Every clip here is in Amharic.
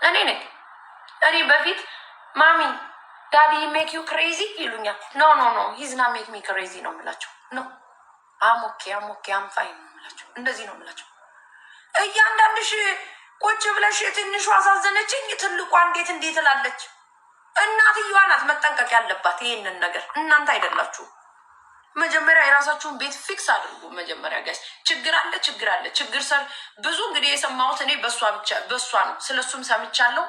እኔ ነኝ። እኔ በፊት ማሚ ዳዲ ሜክ ዩ ክሬዚ ይሉኛል። ኖ ኖ ኖ ሂዝ ና ሜክ ሚ ክሬዚ ነው የምላቸው። ኖ አሞኬ አምፋይን ነው የምላቸው። እንደዚህ ነው የምላቸው። እያንዳንድሽ ቁጭ ብለሽ ትንሹ አሳዘነችኝ፣ ትልቋ እንዴት እላለች። እናትየዋ ናት መጠንቀቅ ያለባት ይህንን ነገር፣ እናንተ አይደላችሁ። መጀመሪያ የራሳችሁን ቤት ፊክስ አድርጉ። መጀመሪያ ጋይስ ችግር አለ ችግር ሰር ብዙ እንግዲህ የሰማሁት እኔ በሷ ነው። ስለሱም ሰምቻለሁ፣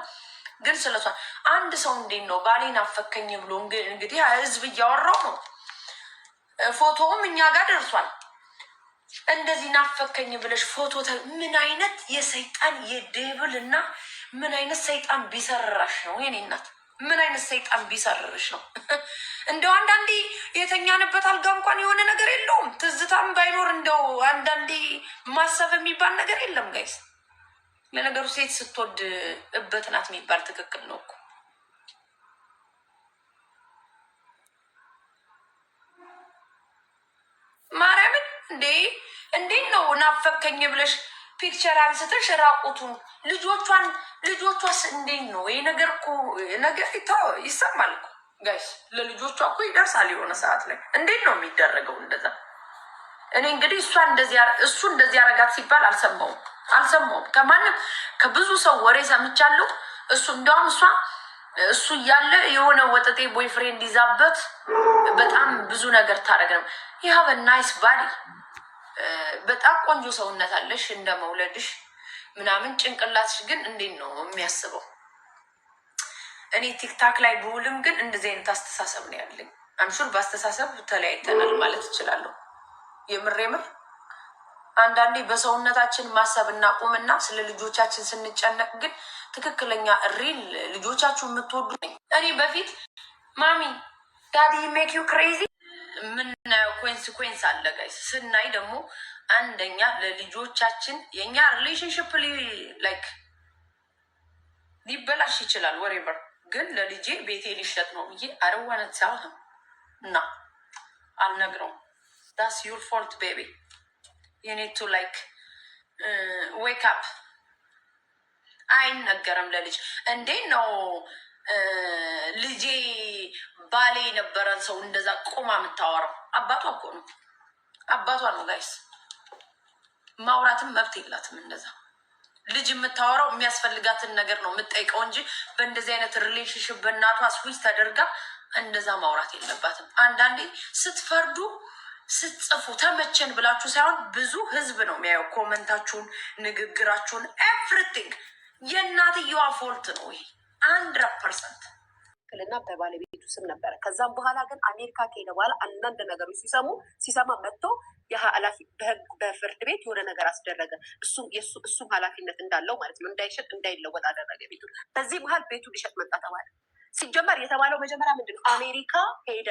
ግን ስለሷ አንድ ሰው እንዴት ነው ባሌን አፈከኝ ብሎ እንግዲህ ህዝብ እያወራው ነው። ፎቶውም እኛ ጋር ደርሷል። እንደዚህ ናፈከኝ ብለሽ ፎቶ ምን አይነት የሰይጣን የዴብል እና ምን አይነት ሰይጣን ቢሰርራሽ ነው የኔ እናት? ምን አይነት ሰይጣን ቢሰርርሽ ነው? እንደው አንዳንዴ የተኛንበት አልጋ እንኳን የሆነ ነገር የለውም። ትዝታም ባይኖር እንደው አንዳንዴ ማሰብ የሚባል ነገር የለም ጋይስ። ለነገሩ ሴት ስትወድ እበት ናት የሚባል ትክክል ነው እኮ። ማርያምን እንዴት ነው ናፈከኝ ብለሽ ፒክቸር አንስተሽ ራቁቱን ልጆቿስ እንዴት ነው ይህ ነገር? እኮ ነገር ይሰማል እኮ ጋይስ። ለልጆቿ እኮ ይደርሳል የሆነ ሰዓት ላይ። እንዴት ነው የሚደረገው እንደዛ? እኔ እንግዲህ እሱ እንደዚህ አረጋት ሲባል አልሰማውም። ከማንም ከብዙ ሰው ወሬ ሰምቻለሁ። እሱ እንዲያውም እሱ እያለ የሆነ ወጠጤ ቦይፍሬንድ ይዛበት በጣም ብዙ ነገር ታደረግ ነው። ይህ ናይስ ባዲ፣ በጣም ቆንጆ ሰውነት አለሽ እንደ መውለድሽ ምናምን። ጭንቅላትሽ ግን እንዴት ነው የሚያስበው? እኔ ቲክታክ ላይ ብውልም ግን እንደዚህ አይነት አስተሳሰብ ነው ያለኝ። አንሹር በአስተሳሰብ ተለያይተናል ማለት እችላለሁ። የምር አንዳንዴ በሰውነታችን ማሰብ እናቁምና ስለ ልጆቻችን ስንጨነቅ ግን ትክክለኛ ሪል ልጆቻችሁ የምትወዱ ነኝ። እኔ በፊት ማሚ ዳዲ ሜክ ዩ ክሬዚ የምናየው ኮንሲኩዌንስ አለ ጋይስ። ስናይ ደግሞ አንደኛ ለልጆቻችን የእኛ ሪሌሽንሽፕ ላይክ ሊበላሽ ይችላል ወሬቨር፣ ግን ለልጄ ቤቴ ሊሸጥ ነው ብዬ አረዋነት ሳይሆን እና አልነግረውም። ዳስ ዩር ፎልት ቤቢ ዩ ኒድ ቱ ላይክ ዌክ አፕ። አይነገርም ለልጅ። እንዴት ነው ልጄ ባሌ የነበረን ሰው እንደዛ ቆማ የምታወራው? አባቷ እኮ ነው፣ አባቷ ነው ጋይስ። ማውራትም መብት የላትም እንደዛ። ልጅ የምታወራው የሚያስፈልጋትን ነገር ነው የምጠይቀው እንጂ በእንደዚህ አይነት ሪሌሽንሽፕ በእናቷ ስዊች ተደርጋ እንደዛ ማውራት የለባትም። አንዳንዴ ስትፈርዱ ስትጽፉ ተመቸን ብላችሁ ሳይሆን ብዙ ህዝብ ነው የሚያየው ኮመንታችሁን፣ ንግግራችሁን፣ ኤቭሪቲንግ። የእናትየዋ ፎልት ነው ይሄ 100%። ክልና በባለቤቱ ስም ነበረ። ከዛም በኋላ ግን አሜሪካ ከሄደ በኋላ አንዳንድ ነገሮች ሲሰማ መጥቶ የኃላፊ በፍርድ ቤት የሆነ ነገር አስደረገ። እሱም ኃላፊነት እንዳለው ማለት ነው። እንዳይሸጥ እንዳይለወጥ አደረገ ቤቱ። በዚህ መሀል ቤቱ ሊሸጥ መጣ ተባለ። ሲጀመር የተባለው መጀመሪያ ምንድን ነው? አሜሪካ ሄደ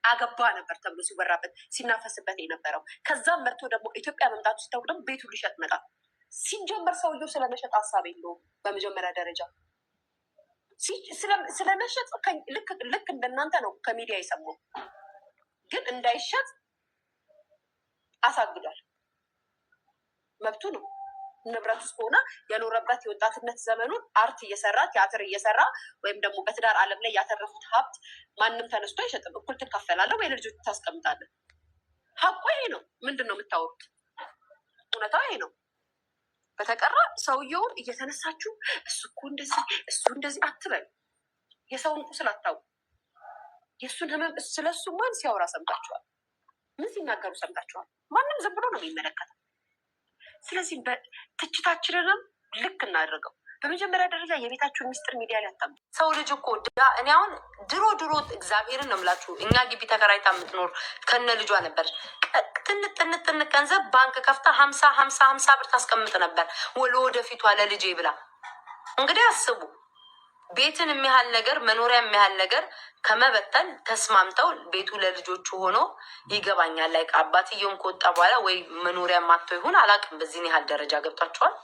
አገባ ነበር ተብሎ ሲወራበት ሲናፈስበት የነበረው። ከዛም መጥቶ ደግሞ ኢትዮጵያ መምጣቱ ሲታወቅ ደግሞ ቤቱ ሊሸጥ መጣ። ሲጀመር ሰውየው ስለመሸጥ ሀሳብ የለውም በመጀመሪያ ደረጃ። ስለመሸጥ ልክ እንደናንተ ነው ከሚዲያ የሰማው፣ ግን እንዳይሸጥ አሳግዷል። መብቱ ነው። ንብረት ውስጥ ሆነ የኖረበት የወጣትነት ዘመኑን አርት እየሰራ ቲያትር እየሰራ ወይም ደግሞ በትዳር ዓለም ላይ ያተረፉት ሀብት ማንም ተነስቶ አይሸጥም። እኩል ትካፈላለህ ወይ ለልጆች ታስቀምጣለህ። ሀቁ ይሄ ነው። ምንድን ነው የምታወሩት? እውነታው ይሄ ነው። በተቀራ ሰውየውን እየተነሳችሁ እሱ እንደዚህ አትበሉ። የሰውን ቁስል አታውቁ። የእሱን ህመም ስለሱ ማን ሲያወራ ሰምታችኋል? ምን ሲናገሩ ሰምታችኋል? ማንም ዝም ብሎ ነው የሚመለከተው። ስለዚህ ትችታችንንም ልክ እናደርገው። በመጀመሪያ ደረጃ የቤታችሁን ሚስጥር ሚዲያ ላይ አታምጡ። ሰው ልጅ እኮ እኔ አሁን ድሮ እግዚአብሔርን ነው የምላችሁ፣ እኛ ግቢ ተከራይታ የምትኖር ከነ ልጇ ነበር። ጥንጥ ገንዘብ ባንክ ከፍታ 50 ብር ታስቀምጥ ነበር ወደፊቷ ለልጄ ብላ። እንግዲህ አስቡ፣ ቤትን የሚያህል ነገር መኖሪያ የሚያህል ነገር ከመበተን ተስማምተው ቤቱ ለልጆቹ ሆኖ ይገባኛል። ላይ አባትየውን ከወጣ በኋላ ወይ መኖሪያ ማቶ ይሁን አላቅም። በዚህን ያህል ደረጃ ገብቷቸዋል።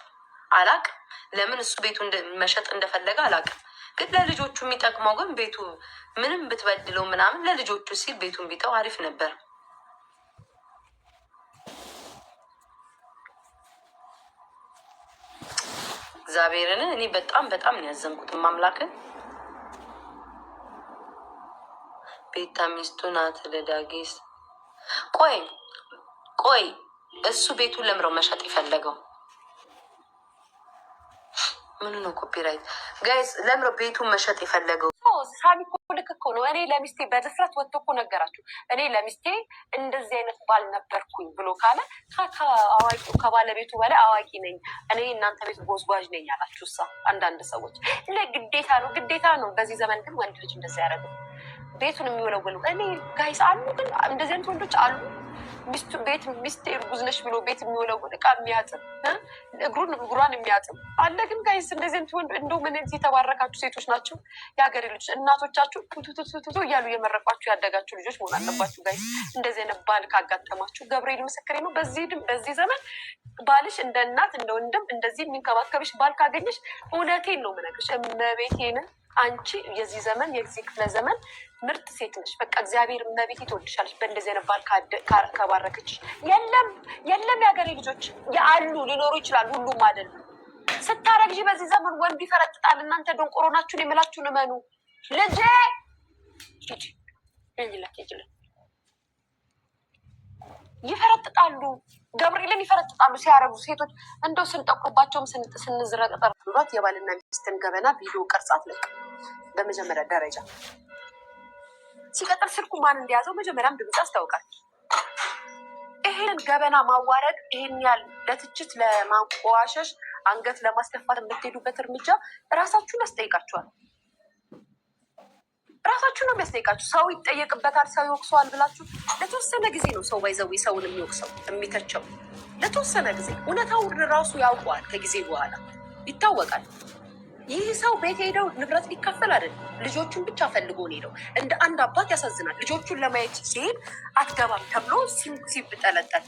አላቅም ለምን እሱ ቤቱ መሸጥ እንደፈለገ አላቅም። ግን ለልጆቹ የሚጠቅመው ግን ቤቱ ምንም ብትበድለው ምናምን ለልጆቹ ሲል ቤቱን ቢተው አሪፍ ነበር። እግዚአብሔርን እኔ በጣም ነው ያዘንኩት። ማምላክን ቤታ ሚስቱ ናት ለዳጌስ። ቆይ እሱ ቤቱን ለምረው መሸጥ የፈለገው ምኑ ነው? ኮፒራይት ጋይስ፣ ለምረው ቤቱን መሸጥ የፈለገው ሳሚ እኮ ልክ እኮ ነው። እኔ ለሚስቴ በድፍረት ወጥቶ እኮ ነገራችሁ። እኔ ለሚስቴ እንደዚህ አይነት ባል ነበርኩኝ ብሎ ካለ ከአዋቂው ከባለቤቱ በላይ አዋቂ ነኝ እኔ እናንተ ቤት ጎዝጓዥ ነኝ አላችሁ። እሳ አንዳንድ ሰዎች ግዴታ ነው። በዚህ ዘመን ግን ወንድ ልጅ እንደዚህ ያደረገው ቤቱን የሚወለወሉ እኔ ጋይስ አሉ። ግን እንደዚህ አይነት ወንዶች አሉ። ሚስቴ እርጉዝ ነሽ ብሎ ቤት የሚወለውል እቃ የሚያጥብ እግሯን የሚያጥብ አለ። ግን ጋይስ እንደዚህ አይነት ወንድ እንደው ምን የተባረካችሁ ሴቶች ናቸው። የሀገሬ ልጆች እናቶቻችሁ ቱቱቱቱቱ እያሉ የመረቋችሁ ያደጋችሁ ልጆች መሆን አለባችሁ ጋይስ። እንደዚህ አይነት ባል ካጋጠማችሁ ገብርኤል ምስክሬ ነው። በዚህ ዘመን ባልሽ እንደ እናት እንደ ወንድም እንደዚህ የሚንከባከብሽ ባል ካገኘሽ እውነቴን ነው የምነግርሽ እመቤቴን አንቺ የዚህ ዘመን የዚህ ክፍለ ዘመን ምርጥ ሴት ነሽ። በቃ እግዚአብሔር እመቤቴ ትወድሻለች። በእንደዚህ አይነት ባል ከባረከች የለም የሀገሬ ልጆች አሉ፣ ሊኖሩ ይችላሉ፣ ሁሉም አይደሉም። ስታረግዢ በዚህ ዘመን ወንዱ ይፈረጥጣል። እናንተ ደንቆሮ ናችሁን የምላችሁን እመኑ። ልጄ ይፈረጥጣሉ፣ ገብርኤልን ይፈረጥጣሉ ሲያረጉ ሴቶች። እንደው ስንጠቁባቸውም ስንዝረጠጠርባት የባልና ሚስትን ገበና ቪዲዮ ቀርጻት ለቅ በመጀመሪያ ደረጃ። ሲቀጥል ስልኩ ማን እንደያዘው መጀመሪያም ድምፅ ያስታውቃል። ይሄንን ገበና ማዋረድ ይሄን ያህል ለትችት ለማንቋሸሽ አንገት ለማስደፋት የምትሄዱበት እርምጃ ራሳችሁን ያስጠይቃችኋል። ራሳችሁ ነው የሚያስጠይቃችሁ። ሰው ይጠየቅበታል፣ ሰው ይወቅሰዋል ብላችሁ ለተወሰነ ጊዜ ነው ሰው ባይዘው ሰውን የሚወቅሰው የሚተቸው ለተወሰነ ጊዜ። እውነታውን ራሱ ያውቀዋል። ከጊዜ በኋላ ይታወቃል። ይህ ሰው ቤት ሄደው ንብረት ሊካፈል አይደለም፣ ልጆቹን ብቻ ፈልጎ ነው ሄደው። እንደ አንድ አባት ያሳዝናል። ልጆቹን ለማየት ሲሄድ አትገባም ተብሎ ሲብጠለጠል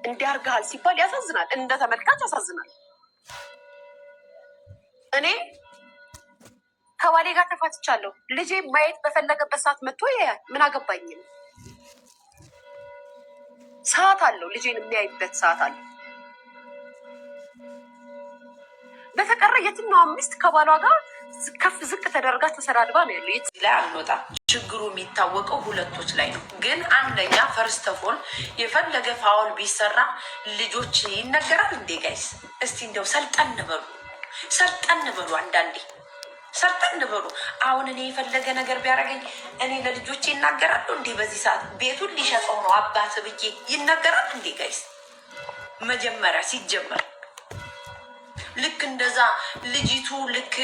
እንዲያርግሃል ሲባል ያሳዝናል። እንደ ተመልካች ያሳዝናል። እኔ ከባሌ ጋር ተፋትቻለሁ። ልጄ ማየት በፈለገበት ሰዓት መጥቶ ያያል። ምን አገባኝ ነው። ሰዓት አለው። ልጄን የሚያይበት ሰዓት አለው። በተቀረ የትኛውም ሚስት ከባሏ ጋር ከፍ ዝቅ ተደርጋ ተሰዳድባ ነው ያለው። የት ላይ አንወጣም። ችግሩ የሚታወቀው ሁለቶች ላይ ነው። ግን አንደኛ ፈርስተፎን የፈለገ ፋውል ቢሰራ ልጆች ይነገራል እንዴ ጋይስ? እስቲ እንደው ሰልጠን በሉ አንዳንዴ ሰርተን በሉ። አሁን እኔ የፈለገ ነገር ቢያደርገኝ እኔ ለልጆቼ ይናገራሉ እንዴ? በዚህ ሰዓት ቤቱን ሊሸጠው ነው አባት ብዬ ይናገራል እንዴ ጋይስ? መጀመሪያ ሲጀመር ልክ እንደዛ ልጅቱ ልክ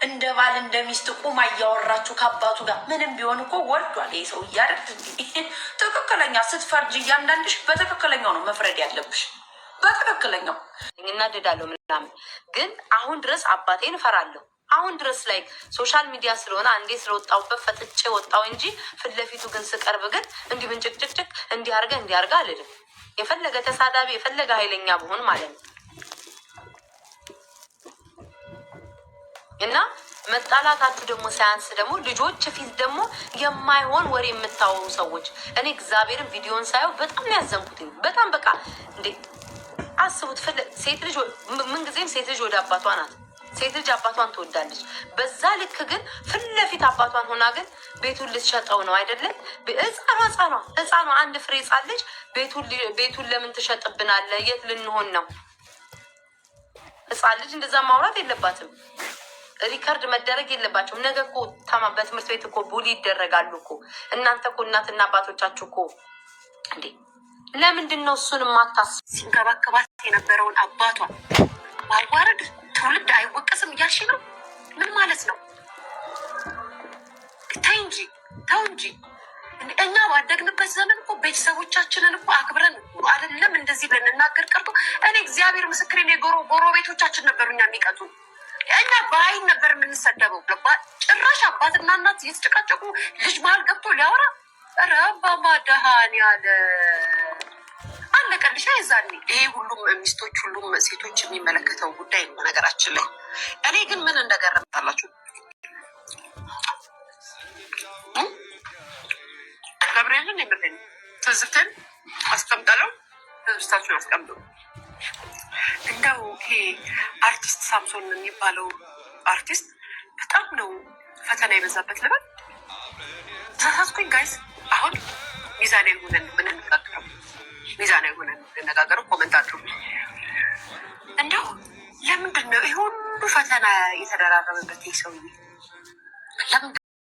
እንደ ባል እንደ ሚስት ቁማ እያወራችሁ ከአባቱ ጋር ምንም ቢሆን እኮ ወልዷል ይሄ ሰው እያደርግ እንዲ ትክክለኛ ስትፈርጅ እያንዳንድሽ በትክክለኛው ነው መፍረድ ያለብሽ። በትክክለኛው እናደዳለሁ ምናምን፣ ግን አሁን ድረስ አባቴን እፈራለሁ። አሁን ድረስ ላይ ሶሻል ሚዲያ ስለሆነ አንዴ ስለወጣሁበት ፈጥጬ ወጣው እንጂ ፊት ለፊቱ ግን ስቀርብ ግን እንዲህ ብንጭቅጭቅጭቅ እንዲያርገ አልልም። የፈለገ ተሳዳቢ የፈለገ ኃይለኛ ብሆን ማለት ነው። እና መጣላታችሁ ደግሞ ሳያንስ ደግሞ ልጆች ፊት ደግሞ የማይሆን ወሬ የምታወሩ ሰዎች፣ እኔ እግዚአብሔርን ቪዲዮን ሳየው በጣም ያዘንኩትኝ። በጣም በቃ እንዴ አስቡት። ሴት ልጅ ምንጊዜም ሴት ልጅ ወደ አባቷ ናት። ሴት ልጅ አባቷን ትወዳለች። በዛ ልክ ግን ፊት ለፊት አባቷን ሆና ግን ቤቱን ልትሸጠው ነው አይደለም? ህፃኗ አንድ ፍሬ ህፃን ልጅ ቤቱን ለምን ትሸጥብናለህ? የት ልንሆን ነው? ህፃን ልጅ እንደዛ ማውራት የለባትም። ሪከርድ መደረግ የለባቸውም። ነገ እኮ በትምህርት ቤት እኮ ቡሊ ይደረጋሉ እኮ። እናንተ እኮ እናትና አባቶቻችሁ እኮ እንዴ ለምንድን ነው እሱን ማታስብ? ሲንከባከባት የነበረውን አባቷን ማዋረድ ትውልድ አይወቀስም እያልሽ ነው? ምን ማለት ነው? ተው እንጂ እኛ ባደግንበት ዘመን እኮ ቤተሰቦቻችንን እኮ አክብረን አይደለም እንደዚህ ብንናገር ቀርቶ እኔ እግዚአብሔር ምስክሬን ጎረቤቶቻችን ነበሩ እኛ የሚቀጡ። እኛ በአይን ነበር የምንሰደበው። ጭራሽ አባትና እናት እየተጨቃጨቁ ልጅ መሀል ገብቶ ሊያወራ ረባማዳሃን ያለ አለቀልሻ። የዛኔ ይሄ ሁሉም ሚስቶች ሁሉም ሴቶች የሚመለከተው ጉዳይ ነው ነገራችን ላይ። እኔ ግን ምን እንደገረምታላችሁ ገብርኤልን የምርን ትዝብትን አስቀምጠለው ትዝብታችሁን አስቀምጡ። እንደው ይሄ አርቲስት ሳምሶን የሚባለው አርቲስት በጣም ነው ፈተና የበዛበት ልበል። ተሳሳትኩኝ ጋይስ? አሁን ሚዛናዊ ሆነን የምንነጋገረው ኮመንት አድርጉ። እንደው ለምንድን ነው ይሄ ሁሉ ፈተና የተደራረበበት ይህ ሰውዬ?